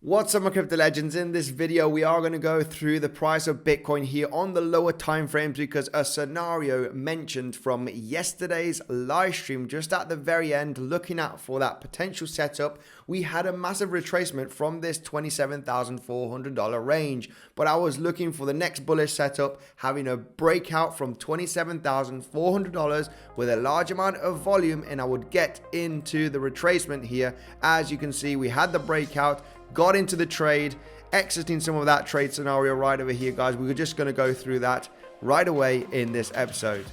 What's up, my crypto legends? In this video we are going to go through the price of Bitcoin here on the lower time frames because a scenario mentioned from yesterday's live stream just at the very end, looking at for that potential setup. We had a massive retracement from this $27,400 range, but I was looking for the next bullish setup, having a breakout from $27,400 with a large amount of volume, and I would get into the retracement here. As you can see, we had the breakout, got into the trade, exiting some of that trade scenario right over here, guys. We're just going to go through that right away in this episode.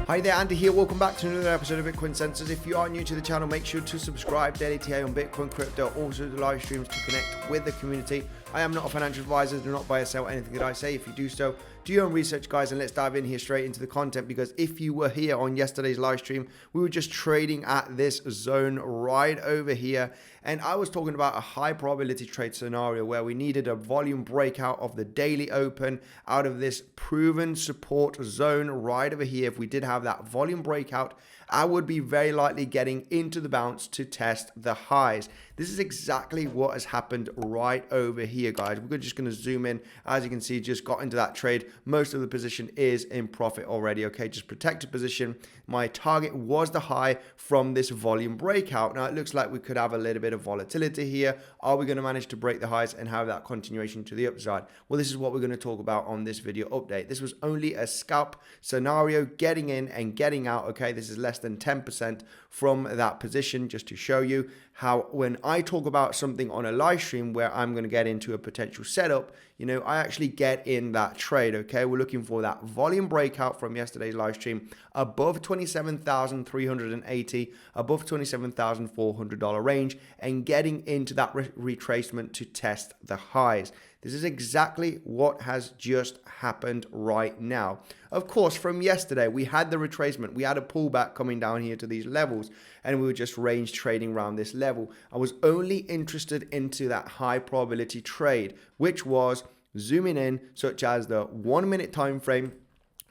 Hi there, Andy here. Welcome back to another episode of Bitcoinsensus. If you are new to the channel, make sure to subscribe. Daily TA on Bitcoin, crypto, also the live streams to connect with the community. I am not a financial advisor. Do not buy or sell anything that I say. If you do so, do your own research, guys, and let's dive in here straight into the content, because if you were here on yesterday's live stream, we were just trading at this zone right over here, and I was talking about a high probability trade scenario where we needed a volume breakout of the daily open out of this proven support zone right over here. If we did have that volume breakout, I would be very likely getting into the bounce to test the highs. This is exactly what has happened right over here, guys. We're just going to zoom in. As you can see, just got into that trade. Most of the position is in profit already. Okay, just protected position. My target was the high from this volume breakout. Now it looks like we could have a little bit of volatility here. Are we going to manage to break the highs and have that continuation to the upside? Well, this is what we're going to talk about on this video update. This was only a scalp scenario, getting in and getting out. Okay, this is less than 10% from that position, just to show you how when I talk about something on a live stream where I'm going to get into a potential setup, I actually get in that trade. Okay, we're looking for that volume breakout from yesterday's live stream above 27,380, above $27,400 range, and getting into that retracement to test the highs. This is exactly what has just happened right now. Of course, from yesterday, we had the retracement. We had a pullback coming down here to these levels, and we were just range trading around this level. I was only interested into that high probability trade, which was zooming in, such as the 1 minute time frame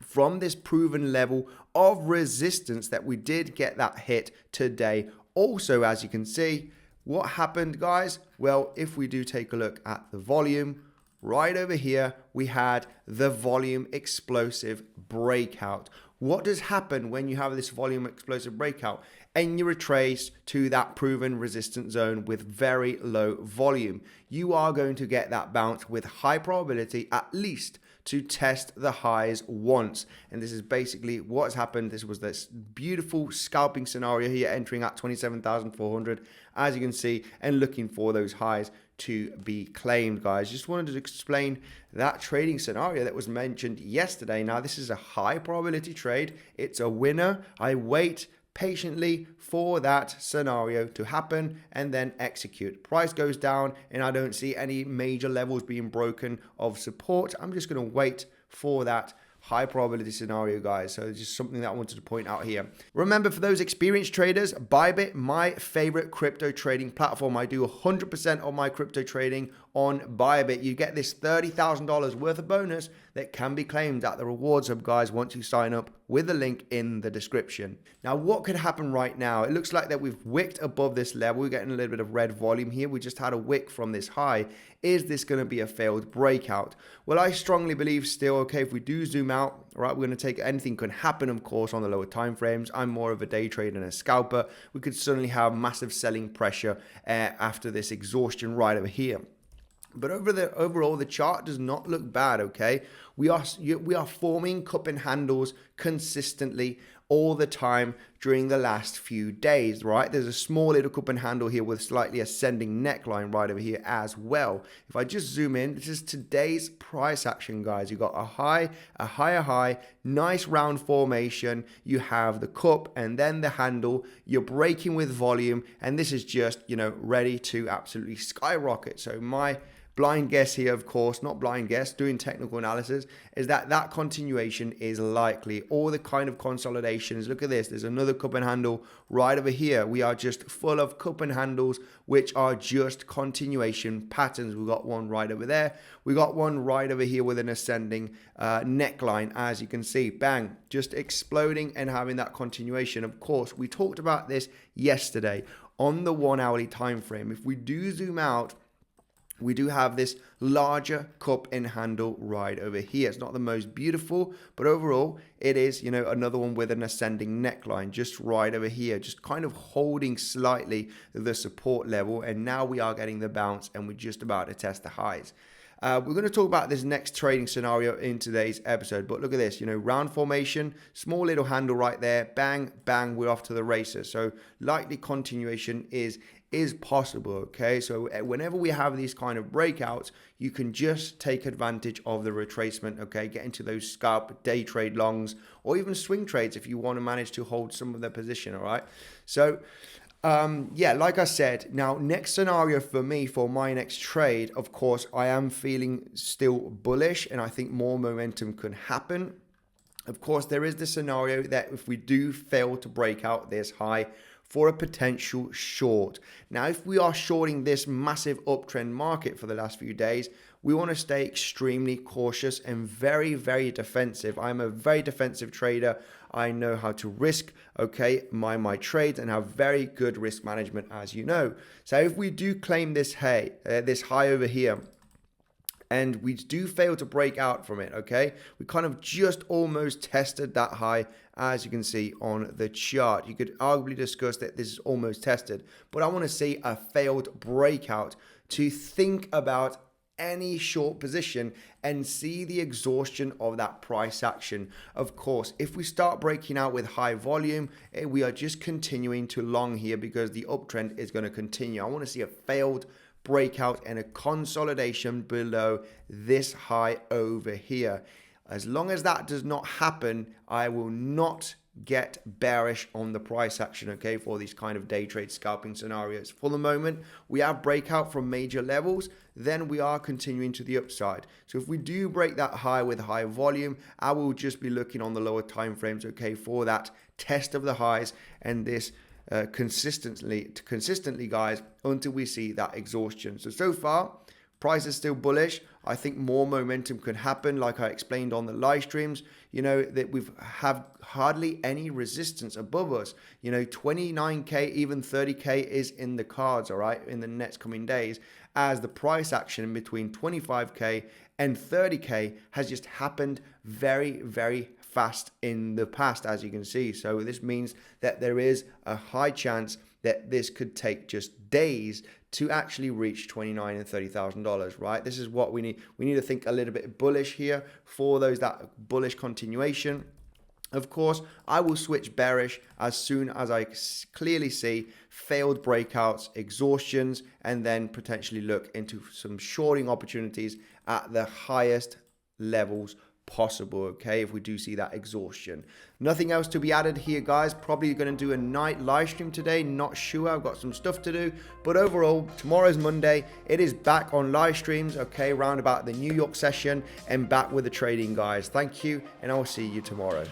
from this proven level of resistance that we did get that hit today. Also, as you can see, what happened, guys? Well, if we do take a look at the volume, right over here, we had the volume explosive breakout. What does happen when you have this volume explosive breakout and you retrace to that proven resistance zone with very low volume? You are going to get that bounce with high probability, at least to test the highs once. And this is basically what's happened. This was this beautiful scalping scenario here, entering at 27,400, as you can see, and looking for those highs to be claimed, guys. Just wanted to explain that trading scenario that was mentioned yesterday. Now, this is a high probability trade. It's a winner. I wait patiently for that scenario to happen and then execute. Price goes down and I don't see any major levels being broken of support. I'm just going to wait for that high probability scenario, guys. So it's just something that I wanted to point out here. Remember, for those experienced traders, Bybit, my favorite crypto trading platform. I do 100% of my crypto trading on Bybit. You get this $30,000 worth of bonus that can be claimed at the rewards hub, guys, once you sign up with the link in the description. Now, what could happen right now? It looks like that we've wicked above this level. We're getting a little bit of red volume here. We just had a wick from this high. Is this going to be a failed breakout? Well, I strongly believe still, okay, if we do zoom out, right, we're going to take, anything can happen, of course, on the lower time frames. I'm more of a day trader and a scalper. We could suddenly have massive selling pressure after this exhaustion right over here. But overall, the chart does not look bad, okay? We are forming cup and handles consistently all the time during the last few days, right? There's a small little cup and handle here with slightly ascending neckline right over here as well. If I just zoom in, this is today's price action, guys. You got a high, a higher high, nice round formation. You have the cup and then the handle. You're breaking with volume, and this is just, ready to absolutely skyrocket. So my blind guess here, of course, not blind guess, doing technical analysis, is that that continuation is likely. All the kind of consolidations, look at this, there's another cup and handle right over here. We are just full of cup and handles, which are just continuation patterns. We got one right over there. We got one right over here with an ascending neckline, as you can see, bang, just exploding and having that continuation. Of course, we talked about this yesterday on the 1 hourly time frame. If we do zoom out, we do have this larger cup and handle right over here. It's not the most beautiful, but overall it is, you know, another one with an ascending neckline just right over here, just kind of holding slightly the support level. And now we are getting the bounce and we're just about to test the highs. We're going to talk about this next trading scenario in today's episode, but look at this, you know, round formation, small little handle right there, bang, bang, we're off to the races. So likely continuation is possible, okay? So whenever we have these kind of breakouts, you can just take advantage of the retracement, okay? Get into those scalp, day trade longs, or even swing trades if you want to manage to hold some of the position, all right? So yeah, like I said, now next scenario for me, for my next trade, of course, I am feeling still bullish and I think more momentum could happen. Of course, there is the scenario that if we do fail to break out this high for a potential short. Now, if we are shorting this massive uptrend market for the last few days, we want to stay extremely cautious and very, very defensive. I'm a very defensive trader. I know how to risk, okay, my trades and have very good risk management, as you know. So if we do claim this high over here, and we do fail to break out from it, okay? We kind of just almost tested that high, as you can see on the chart. You could arguably discuss that this is almost tested, but I want to see a failed breakout to think about any short position and see the exhaustion of that price action. Of course, if we start breaking out with high volume, we are just continuing to long here because the uptrend is going to continue. I want to see a failed breakout and a consolidation below this high over here. As long as that does not happen, I will not get bearish on the price action, okay, for these kind of day trade scalping scenarios. For the moment, we have breakout from major levels, then we are continuing to the upside. So if we do break that high with high volume, I will just be looking on the lower time frames, okay, for that test of the highs and this consistently, guys, until we see that exhaustion. So far, price is still bullish. I think more momentum could happen, like I explained on the live streams. You know, that we've have hardly any resistance above us. You know, 29K, even 30K is in the cards, all right, in the next coming days, as the price action in between 25K and 30K has just happened very, very fast in the past, as you can see. So this means that there is a high chance that this could take just days to actually reach $29,000 and $30,000, right? This is what we need. We need to think a little bit bullish here for that bullish continuation. Of course, I will switch bearish as soon as I clearly see failed breakouts, exhaustions, and then potentially look into some shorting opportunities at the highest levels possible, okay, if we do see that exhaustion. Nothing else to be added here, guys. Probably going to do a night live stream today, not sure. I've got some stuff to do, but overall, tomorrow's Monday. It is back on live streams, okay, round about the New York session, and back with the trading, guys. Thank you, and I will see you tomorrow.